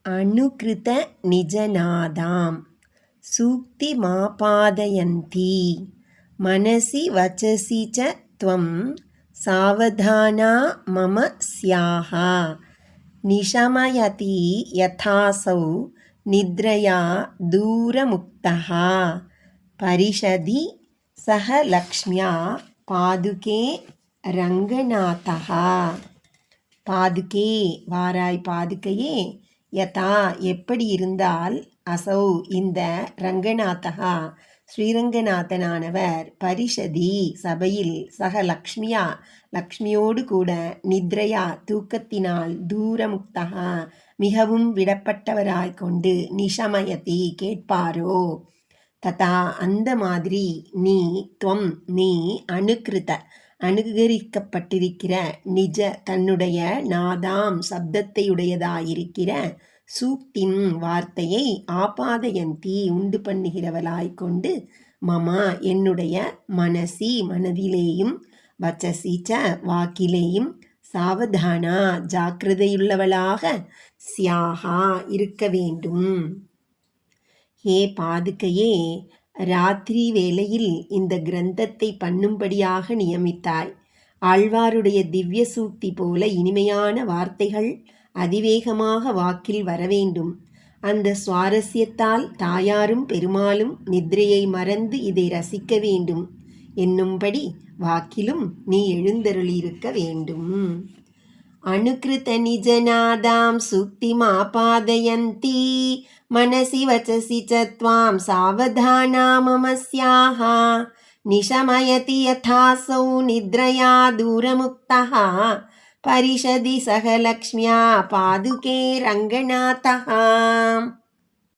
அனுக்ருத நிஜநாதாம் சூக்திமாபாதயந்தி மனசி வச்சசி ச த்வம் சாவதானா மம ஸ்யாஹ நிஷமயதி யதாசௌ நித்ரயா தூரமுக்தஹ பரிஷதி சஹ லக்ஷ்ம்யா பாதுகே ரங்கநாதஹ. பாதுகே வாராய் பாதுகையே, யதா எப்படி இருந்தால், அசௌ இந்த ரங்கநாதகா ஸ்ரீரங்கநாதனானவர், பரிஷதி சபையில், சக லக்ஷ்மியா லக்ஷ்மியோடு கூட, நித்ரையா தூக்கத்தினால், தூரமுக்தகா மிகவும் விடப்பட்டவராய் கொண்டு, நிஷமயதி கேட்பாரோ, ததா அந்த மாதிரி, துவம் நீ அனுகிருத அனுகரிக்கப்பட்டிருக்கிற, நிஜ தன்னுடைய, நாதாம் சப்தத்தையுடையதாயிருக்கிற, சூக்திம் வார்த்தையை, ஆபாதயந்தி உண்டு பண்ணுகிறவளாய்க் கொண்டு, மமா என்னுடைய, மனசி மனதிலேயும், வச்சசி ச வாக்கிலேயும், சாவதானா ஜாக்கிரதையுள்ளவளாக, ஸ்யாஹா இருக்க வேண்டும். ஹே பாதுகையே, ராத்திரி வேளையில் இந்த கிரந்தத்தை பண்ணும்படியாக நியமித்தாய். ஆழ்வாருடைய திவ்ய சூக்தி போல இனிமையான வார்த்தைகள் அதிவேகமாக வாக்கில் வரவேண்டும். அந்த சுவாரஸ்யத்தால் தாயாரும் பெருமாளும் நித்ரையை மறந்து இதை ரசிக்க வேண்டும் என்னும்படி வாக்கிலும் நீ எழுந்தருளியிருக்க வேண்டும். அனுகிருத நிஜநாதாம் சூக்திமாபாதயந்தி மனசி வச்சசி ச த்வாம் சாவதானா மம ஸ்யாஹ நிஷமயதி யதாசௌ நித்ரயா தூரமுக்தஹ பரிஷதி சக லக்ஷ்ம்யா பாதுகே ரங்கநாதஹ.